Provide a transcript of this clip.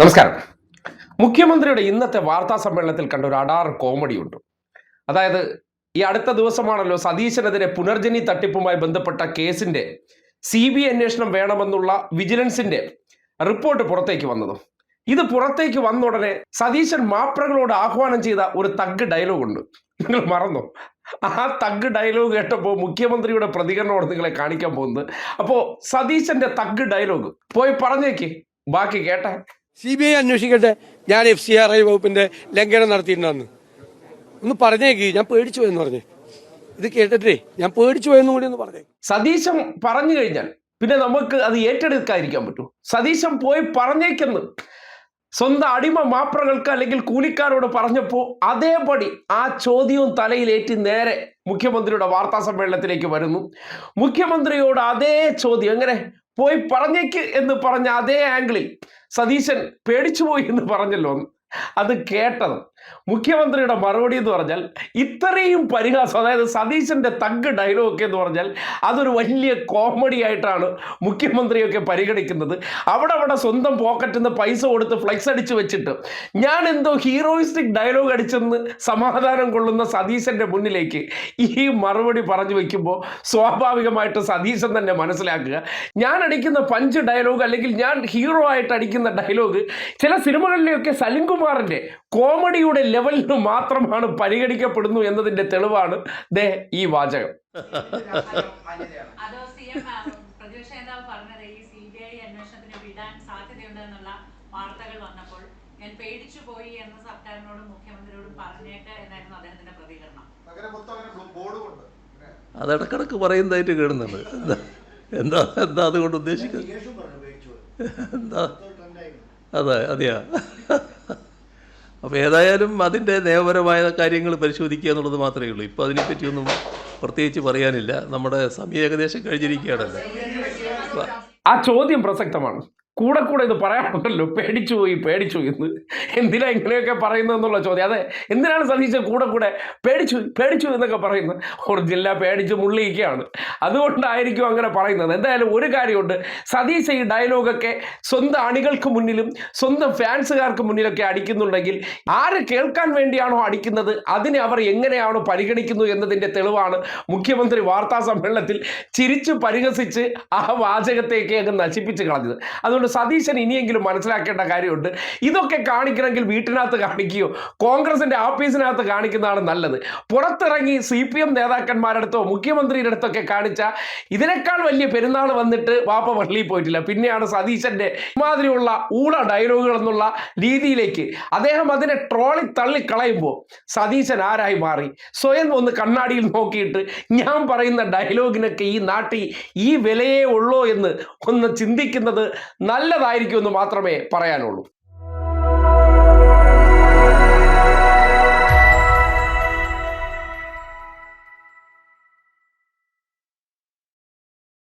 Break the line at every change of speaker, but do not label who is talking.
നമസ്കാരം. മുഖ്യമന്ത്രിയുടെ ഇന്നത്തെ വാർത്താ സമ്മേളനത്തിൽ കണ്ട ഒരു അടാർ കോമഡി ഉണ്ട്. അതായത് ഈ അടുത്ത ദിവസമാണല്ലോ സതീശനെതിരെ പുനർജനി തട്ടിപ്പുമായി ബന്ധപ്പെട്ട കേസിന്റെ CBI അന്വേഷണം വേണമെന്നുള്ള വിജിലൻസിന്റെ റിപ്പോർട്ട് പുറത്തേക്ക് വന്നത്. ഇത് പുറത്തേക്ക് വന്ന ഉടനെ സതീശൻ മാപ്രകളോട് ആഹ്വാനം ചെയ്ത ഒരു തഗ് ഡയലോഗ് ഉണ്ട്. നിങ്ങൾ മറന്നോ? ആ തഗ് ഡയലോഗ് കേട്ടപ്പോൾ മുഖ്യമന്ത്രിയുടെ പ്രതികരണമാണ് നിങ്ങളെ കാണിക്കാൻ പോകുന്നത്. അപ്പോൾ സതീശന്റെ തഗ് ഡയലോഗ് പോയി പറഞ്ഞേക്ക്, ബാക്കി കേട്ടെ.
CBI അന്വേഷിക്കട്ടെ, ഞാൻ FCRI വകുപ്പിന്റെ ലംഘനം നടത്തിയിട്ടുണ്ടെന്ന് ഒന്ന് പറഞ്ഞേക്ക്. ഞാൻ പേടിച്ചു പോയെന്ന് പറഞ്ഞേ. ഇത് കേട്ടിട്ടേ ഞാൻ പേടിച്ചു പോയെന്നും കൂടി ഒന്ന് പറഞ്ഞേ.
സതീശൻ പറഞ്ഞു കഴിഞ്ഞാൽ പിന്നെ നമുക്ക് അത് ഏറ്റെടുക്കാതിരിക്കാൻ പറ്റൂ. സതീശൻ പോയി പറഞ്ഞേക്കെന്ന് സ്വന്തം അടിമ മാപ്രകൾക്ക് അല്ലെങ്കിൽ കൂലിക്കാരോട് പറഞ്ഞപ്പോൾ അതേപടി ആ ചോദ്യവും തലയിലേറ്റി നേരെ മുഖ്യമന്ത്രിയുടെ വാർത്താ സമ്മേളനത്തിലേക്ക് വരുന്നു. മുഖ്യമന്ത്രിയോട് അതേ ചോദ്യം, എങ്ങനെ പോയി പറഞ്ഞേക്ക് എന്ന് പറഞ്ഞ അതേ ആംഗിളിൽ സതീശൻ പേടിച്ചുപോയി എന്ന് പറഞ്ഞല്ലോ. അത് കേട്ടത് മുഖ്യമന്ത്രിയുടെ മറുപടി എന്ന് പറഞ്ഞാൽ ഇത്രയും പരിഹാസം, അതായത് സതീശന്റെ തഗ് ഡയലോഗ് എന്ന് പറഞ്ഞാൽ അതൊരു വലിയ കോമഡി ആയിട്ടാണ് മുഖ്യമന്ത്രിയൊക്കെ പരിഗണിക്കുന്നത്. അവിടെ സ്വന്തം പോക്കറ്റിൽ നിന്ന് പൈസ കൊടുത്ത് ഫ്ലെക്സ് അടിച്ച് വെച്ചിട്ട് ഞാൻ എന്തോ ഹീറോയിസ്റ്റിക് ഡയലോഗ് അടിച്ചെന്ന് സമാധാനം കൊള്ളുന്ന സതീശന്റെ മുന്നിലേക്ക് ഈ മറുപടി പറഞ്ഞു വെക്കുമ്പോൾ സ്വാഭാവികമായിട്ട് സതീശൻ തന്നെ മനസ്സിലാക്കുക, ഞാൻ അടിക്കുന്ന പഞ്ച് ഡയലോഗ് അല്ലെങ്കിൽ ഞാൻ ഹീറോ ആയിട്ട് അടിക്കുന്ന ഡയലോഗ് ചില സിനിമകളിലെയൊക്കെ സലിംകുമാറിന്റെ കോമഡിയുടെ ലെവലിൽ മാത്രമാണ് പരിഗണിക്കപ്പെടുന്നു എന്നതിന്റെ തെളിവാണ് ദേ ഈ വാചകം.
വാർത്തകൾ വന്നപ്പോൾ ഞാൻ പേടിച്ചു പോയി എന്ന് സർക്കാരിനോടും മുഖ്യമന്ത്രിയോടും പറഞ്ഞേക്ക് എന്നായിരുന്നു അദ്ദേഹത്തിന്റെ പ്രതികരണം.
അതിടക്കിടക്ക് പറയുന്നതായിട്ട് കേൾക്കുന്നുണ്ട്. എന്താ എന്താ അതുകൊണ്ട് ഉദ്ദേശിക്കുന്നത്? എന്താ അതെയാ. അപ്പോൾ ഏതായാലും അതിൻ്റെ നിയമപരമായ കാര്യങ്ങൾ പരിശോധിക്കുക എന്നുള്ളത് മാത്രമേ ഉള്ളൂ. ഇപ്പോൾ അതിനെപ്പറ്റിയൊന്നും പ്രത്യേകിച്ച് പറയാനില്ല. നമ്മുടെ സമയം ഏകദേശം കഴിഞ്ഞിരിക്കുകയാണല്ലോ.
ആ ചോദ്യം പ്രസക്തമാണ്. കൂടെ ഇത് പറയാറുണ്ടല്ലോ, പേടിച്ചു എന്ന്. എന്തിനാ ഇങ്ങനെയൊക്കെ പറയുന്നത് എന്നുള്ള ചോദ്യം. അതെ, എന്തിനാണ് സതീശൻ കൂടെ പേടിച്ചു എന്നൊക്കെ പറയുന്നത്? ഒറിജിനല പേടിച്ച് മുള്ളിയിരിക്കുകയാണ്, അതുകൊണ്ടായിരിക്കും അങ്ങനെ പറയുന്നത്. എന്തായാലും ഒരു കാര്യമുണ്ട്, സതീശ ഈ ഡയലോഗൊക്കെ സ്വന്തം അണികൾക്ക് മുന്നിലും സ്വന്തം ഫാൻസുകാർക്ക് മുന്നിലൊക്കെ അടിക്കുന്നുണ്ടെങ്കിൽ ആര് കേൾക്കാൻ വേണ്ടിയാണോ അടിക്കുന്നത് അതിനെ അവർ എങ്ങനെയാണോ പരിഗണിക്കുന്നു എന്നതിൻ്റെ തെളിവാണ് മുഖ്യമന്ത്രി വാർത്താ സമ്മേളനത്തിൽ ചിരിച്ചു പരിഹസിച്ച് ആ വാചകത്തേക്ക് അങ്ങ് നശിപ്പിച്ച് കളഞ്ഞത്. അതുകൊണ്ട് സതീശൻ ഇനിയെങ്കിലും മനസ്സിലാക്കേണ്ട കാര്യമുണ്ട്. ഇതൊക്കെ കാണിക്കണമെങ്കിൽ വീട്ടിനകത്ത് കാണിക്കുകയോ കോൺഗ്രസിന്റെ ഓഫീസിനകത്ത് കാണിക്കുന്നതാണ് നല്ലത്. പുറത്തിറങ്ങി CPM നേതാക്കന്മാരടുത്തോ മുഖ്യമന്ത്രിയുടെ അടുത്തൊക്കെ കാണിച്ച ഇതിനേക്കാൾ വലിയ പെരുന്നാൾ വന്നിട്ട് വാപ്പ പള്ളിയിൽ പോയിട്ടില്ല. പിന്നെയാണ് സതീശന്റെ ഇമാതിരിയുള്ള ഊള ഡയലോഗുകൾ എന്നുള്ള രീതിയിലേക്ക് അദ്ദേഹം അതിനെ ട്രോളി തള്ളിക്കളയുമ്പോൾ സതീശൻ ആരായി മാറി? സ്വയം ഒന്ന് കണ്ണാടിയിൽ നോക്കിയിട്ട് ഞാൻ പറയുന്ന ഡയലോഗിനൊക്കെ ഈ നാട്ടിൽ ഈ വിലയേ ഉള്ളൂ എന്ന് ഒന്ന് ചിന്തിക്കുന്നത് നല്ലതായിരിക്കുമെന്ന് മാത്രമേ പറയാനുള്ളൂ.